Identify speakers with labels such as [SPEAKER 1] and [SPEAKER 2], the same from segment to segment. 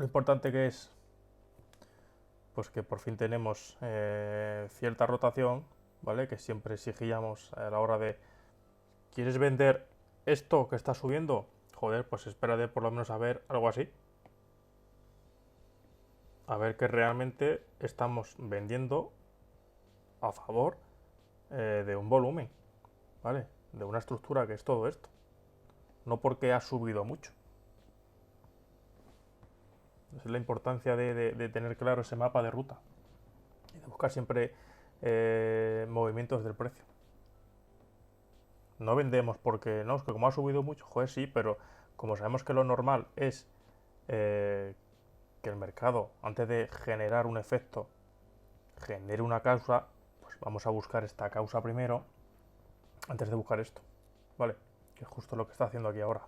[SPEAKER 1] lo importante que es, pues que por fin tenemos cierta rotación, ¿vale? Que siempre exigíamos a la hora de, ¿quieres vender esto que está subiendo? Joder, pues espérate por lo menos a ver algo así. A ver que realmente estamos vendiendo a favor de un volumen, ¿vale? De una estructura que es todo esto. No porque ha subido mucho. Esa es la importancia de tener claro ese mapa de ruta y de buscar siempre movimientos del precio. No vendemos porque, no, es que como ha subido mucho, joder, sí, pero como sabemos que lo normal es que el mercado, antes de generar un efecto, genere una causa, pues vamos a buscar esta causa primero, antes de buscar esto, ¿vale? Que es justo lo que está haciendo aquí ahora.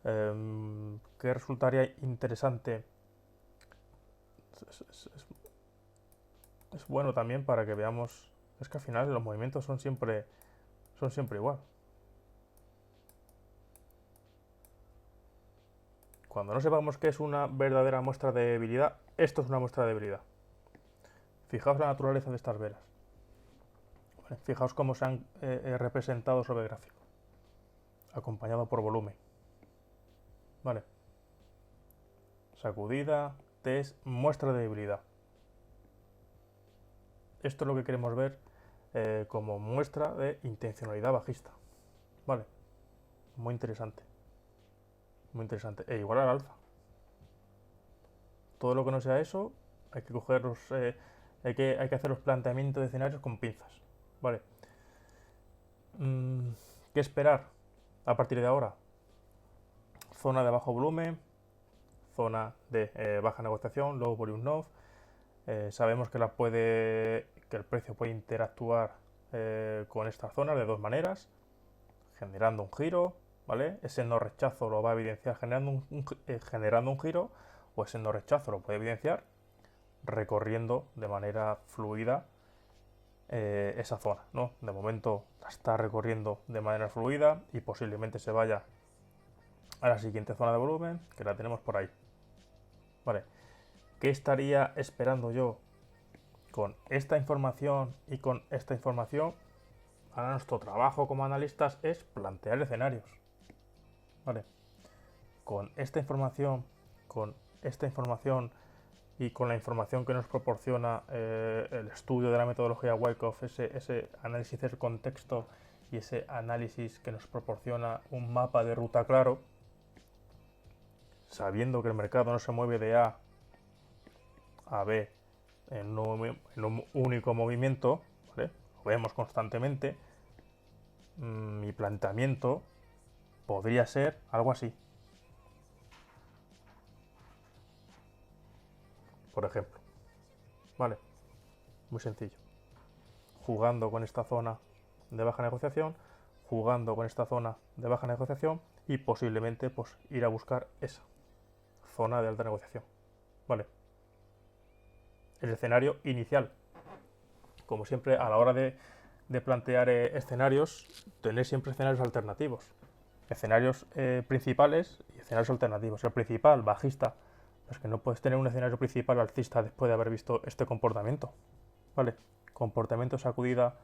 [SPEAKER 1] ¿Qué resultaría interesante? Es bueno también para que veamos, es que al final los movimientos son siempre igual. Cuando no sepamos qué es una verdadera muestra de debilidad, esto es una muestra de debilidad. Fijaos la naturaleza de estas velas. Vale, fijaos cómo se han representado sobre el gráfico, acompañado por volumen. Vale. Sacudida, test, muestra de debilidad. Esto es lo que queremos ver como muestra de intencionalidad bajista. Vale. Muy interesante. Muy interesante. E igual al alza. Todo lo que no sea eso, hay que coger hay que hacer los planteamientos de escenarios con pinzas. Vale. ¿Qué esperar a partir de ahora? Zona de bajo volumen, zona de baja negociación, low volume node. Sabemos que el precio puede interactuar con esta zona de dos maneras, generando un giro, ¿vale? Ese no rechazo lo va a evidenciar generando un giro, o ese no rechazo lo puede evidenciar recorriendo de manera fluida esa zona, ¿no? De momento la está recorriendo de manera fluida y posiblemente se vaya a la siguiente zona de volumen, que la tenemos por ahí. Vale, ¿qué estaría esperando yo con esta información y con esta información? Ahora nuestro trabajo como analistas es plantear escenarios. Vale, con esta información y con la información que nos proporciona el estudio de la metodología Wyckoff, ese análisis del contexto y ese análisis que nos proporciona un mapa de ruta claro, sabiendo que el mercado no se mueve de A a B en un único movimiento, ¿vale? Lo vemos constantemente, mi planteamiento podría ser algo así. Por ejemplo, ¿vale? Muy sencillo. Jugando con esta zona de baja negociación, jugando con esta zona de baja negociación y posiblemente pues ir a buscar esa zona de alta negociación. ¿Vale? El escenario inicial. Como siempre, a la hora de plantear escenarios, tener siempre escenarios alternativos. Escenarios principales y escenarios alternativos. El principal, bajista. Es que no puedes tener un escenario principal alcista después de haber visto este comportamiento. ¿Vale? Comportamiento sacudida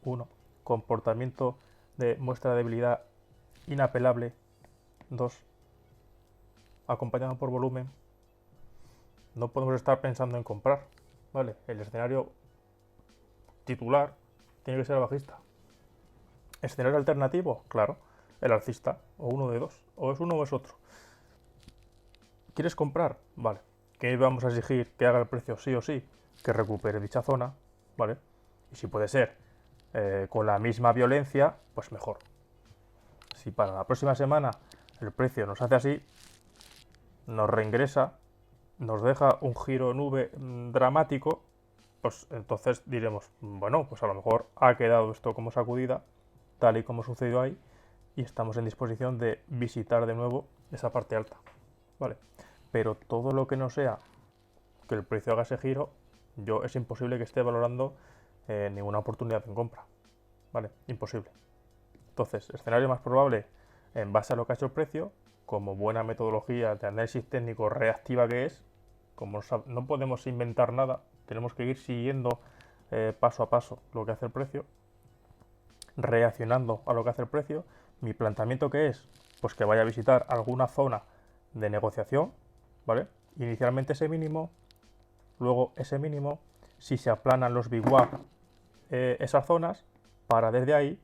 [SPEAKER 1] 1. Comportamiento de muestra de debilidad inapelable 2. Acompañado por volumen. No podemos estar pensando en comprar. ¿Vale? El escenario titular tiene que ser el bajista. Escenario alternativo, claro, el alcista, o uno de dos, o es uno o es otro. ¿Quieres comprar? Vale. ¿Qué vamos a exigir que haga el precio sí o sí? Que recupere dicha zona, ¿vale? Y si puede ser con la misma violencia, pues mejor. Si para la próxima semana el precio nos hace así, nos reingresa, nos deja un giro en V dramático, pues entonces diremos, bueno, pues a lo mejor ha quedado esto como sacudida, tal y como sucedió ahí, y estamos en disposición de visitar de nuevo esa parte alta. Vale, pero todo lo que no sea que el precio haga ese giro, yo es imposible que esté valorando ninguna oportunidad en compra. Vale, imposible. Entonces, escenario más probable en base a lo que ha hecho el precio, como buena metodología de análisis técnico reactiva que es, como no podemos inventar nada, tenemos que ir siguiendo paso a paso lo que hace el precio, reaccionando a lo que hace el precio. Mi planteamiento que es, pues que vaya a visitar alguna zona de negociación, ¿vale? Inicialmente ese mínimo, luego ese mínimo, si se aplanan los VWAP esas zonas, para desde ahí,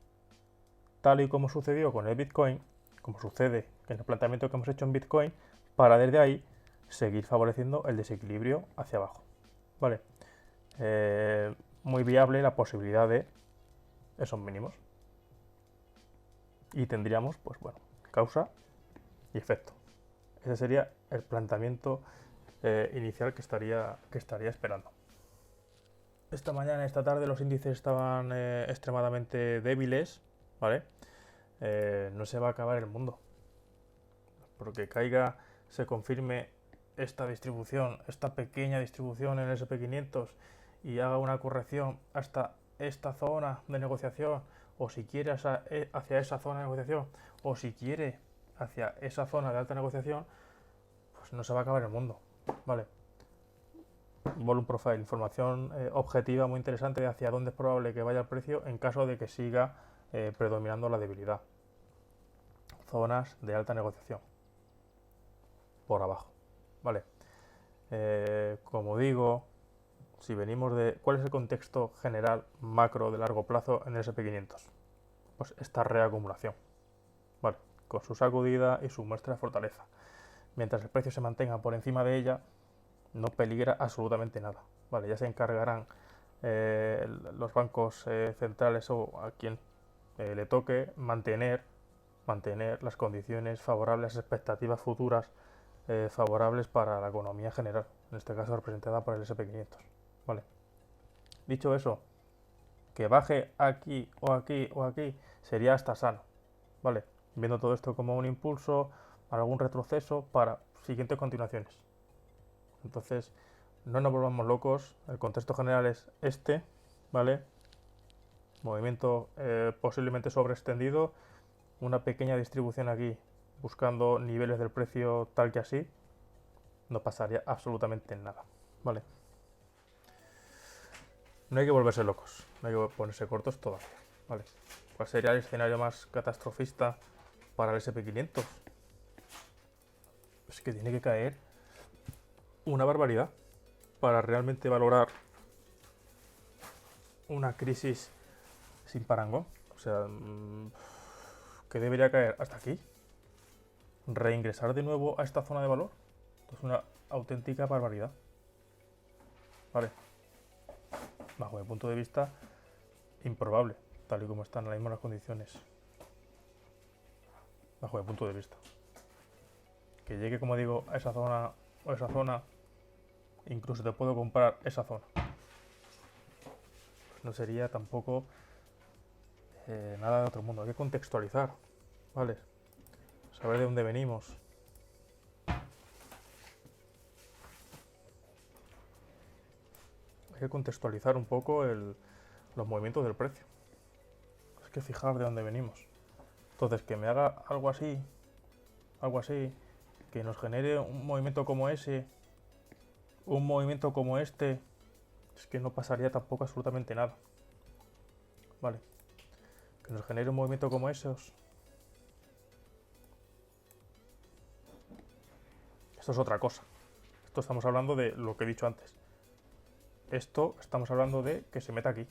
[SPEAKER 1] tal y como sucedió con el Bitcoin, como sucede en el planteamiento que hemos hecho en Bitcoin, para desde ahí seguir favoreciendo el desequilibrio hacia abajo, ¿vale? Muy viable la posibilidad de esos mínimos. Y tendríamos, pues bueno, causa y efecto. Ese sería el planteamiento inicial que estaría esperando. Esta mañana, esta tarde, los índices estaban extremadamente débiles, ¿vale? No se va a acabar el mundo. Porque caiga, se confirme esta distribución, esta pequeña distribución en el SP500 y haga una corrección hasta esta zona de negociación, o si quiere hacia esa zona de negociación, o si quiere hacia esa zona de alta negociación, pues no se va a acabar el mundo, ¿vale? Volume Profile, información objetiva muy interesante de hacia dónde es probable que vaya el precio en caso de que siga predominando la debilidad. Zonas de alta negociación por abajo, ¿vale? Como digo, si venimos de... ¿Cuál es el contexto general macro de largo plazo en el SP500? Pues esta reacumulación, ¿vale? Con su sacudida y su muestra de fortaleza. Mientras el precio se mantenga por encima de ella, no peligra absolutamente nada, ¿vale? Ya se encargarán los bancos centrales o a quien le toque mantener las condiciones favorables, las expectativas futuras favorables para la economía general, en este caso representada por el SP500, ¿vale? Dicho eso, que baje aquí o aquí o aquí sería hasta sano, ¿vale? Viendo todo esto como un impulso, algún retroceso para siguientes continuaciones. Entonces, no nos volvamos locos, el contexto general es este, ¿vale? Movimiento posiblemente sobreextendido, una pequeña distribución aquí buscando niveles del precio tal que así, no pasaría absolutamente nada, ¿vale? No hay que volverse locos, no hay que ponerse cortos todavía, ¿vale? ¿Cuál sería el escenario más catastrofista para el SP500? Es que tiene que caer una barbaridad para realmente valorar una crisis sin parangón. O sea, ¿qué debería caer? ¿Hasta aquí? ¿Reingresar de nuevo a esta zona de valor? Es una auténtica barbaridad. Vale. Bajo mi punto de vista, improbable, tal y como están ahora mismo las condiciones. Bajo mi punto de vista. Que llegue, como digo, a esa zona o esa zona, incluso te puedo comprar esa zona. No sería tampoco nada de otro mundo. Hay que contextualizar, ¿vale? Saber de dónde venimos. Hay que contextualizar un poco los movimientos del precio. Hay que fijar de dónde venimos. Entonces, que me haga algo así, que nos genere un movimiento como ese, un movimiento como este, es que no pasaría tampoco absolutamente nada. Vale. Que nos genere un movimiento como esos. Esto es otra cosa. Esto estamos hablando de lo que he dicho antes. Esto estamos hablando de que se meta aquí.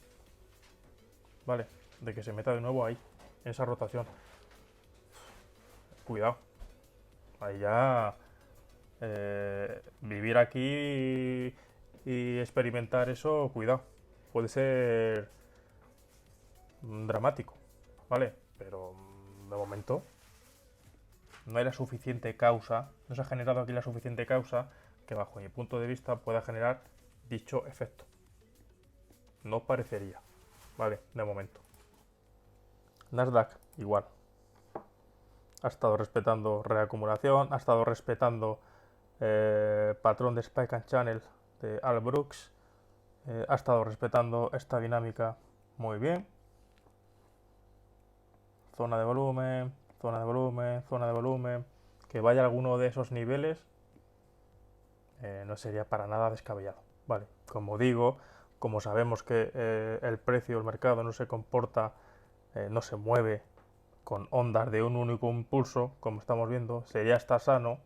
[SPEAKER 1] Vale. De que se meta de nuevo ahí, en esa rotación. Cuidado. Ahí ya vivir aquí y experimentar eso, cuidado. Puede ser dramático, ¿vale? Pero de momento no hay la suficiente causa, no se ha generado aquí la suficiente causa que bajo mi punto de vista pueda generar dicho efecto. No parecería, ¿vale? De momento. Nasdaq, igual. Ha estado respetando reacumulación, ha estado respetando patrón de Spike and Channel de Al Brooks, ha estado respetando esta dinámica muy bien. Zona de volumen, zona de volumen, zona de volumen, que vaya a alguno de esos niveles no sería para nada descabellado. Vale, como digo, como sabemos que el precio del mercado no se comporta, no se mueve con ondas de un único impulso, como estamos viendo, sería hasta sano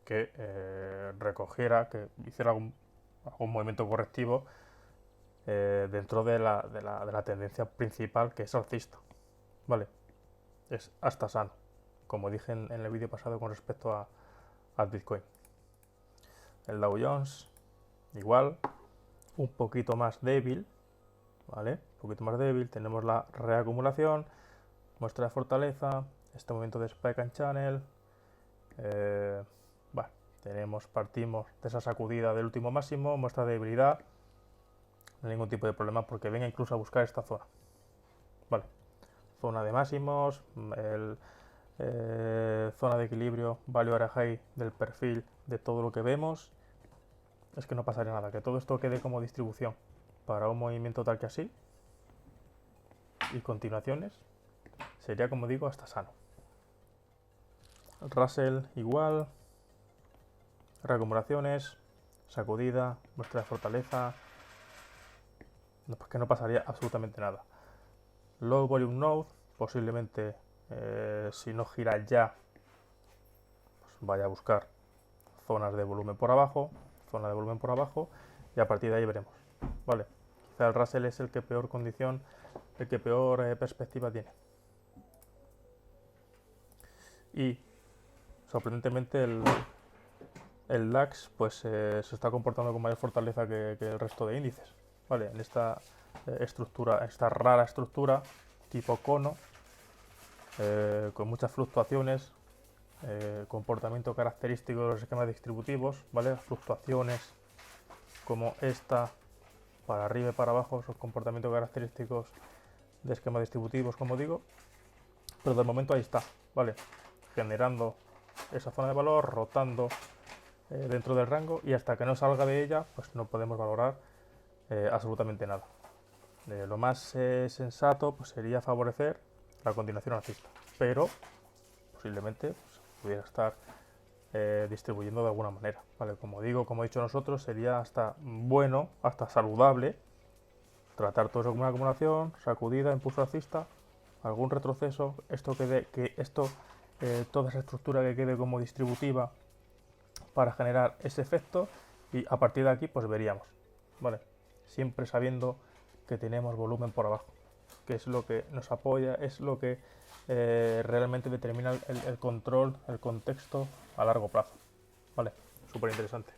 [SPEAKER 1] que recogiera, que hiciera algún movimiento correctivo dentro de la tendencia principal, que es alcista. Vale, es hasta sano, como dije en el vídeo pasado con respecto al Bitcoin. El Dow Jones, igual, un poquito más débil, ¿vale? Un poquito más débil, tenemos la reacumulación, muestra de fortaleza, este movimiento de Spike and Channel, partimos de esa sacudida del último máximo, muestra de debilidad, no hay ningún tipo de problema porque venga incluso a buscar esta zona, ¿vale? Zona de máximos, zona de equilibrio, value area high del perfil de todo lo que vemos. Es que no pasaría nada, que todo esto quede como distribución para un movimiento tal que así y continuaciones sería, como digo, hasta sano. Russell igual, reacumulaciones, sacudida, muestra de fortaleza, pues que no pasaría absolutamente nada. Low volume node, posiblemente si no gira ya, pues vaya a buscar zonas de volumen por abajo, y a partir de ahí veremos. Vale, quizá el Russell es el que peor condición, el que peor perspectiva tiene. Y sorprendentemente el DAX pues se está comportando con mayor fortaleza que el resto de índices. Vale, en esta estructura, esta rara estructura tipo cono, con muchas fluctuaciones, comportamiento característico de los esquemas distributivos, ¿vale? Fluctuaciones como esta, para arriba y para abajo, son comportamientos característicos de esquemas distributivos, como digo, pero de momento ahí está, ¿vale? Generando esa zona de valor, rotando dentro del rango, y hasta que no salga de ella, pues no podemos valorar absolutamente nada. Lo más sensato pues, sería favorecer la continuación alcista, pero posiblemente pues, pudiera estar distribuyendo de alguna manera, ¿vale? Como digo, como he dicho nosotros, sería hasta bueno, hasta saludable tratar todo eso como una acumulación, sacudida, impulso alcista, algún retroceso, toda esa estructura que quede como distributiva para generar ese efecto, y a partir de aquí pues veríamos, ¿vale? Siempre sabiendo que tenemos volumen por abajo, que es lo que nos apoya, es lo que realmente determina el control, el contexto a largo plazo, ¿vale? Súper interesante.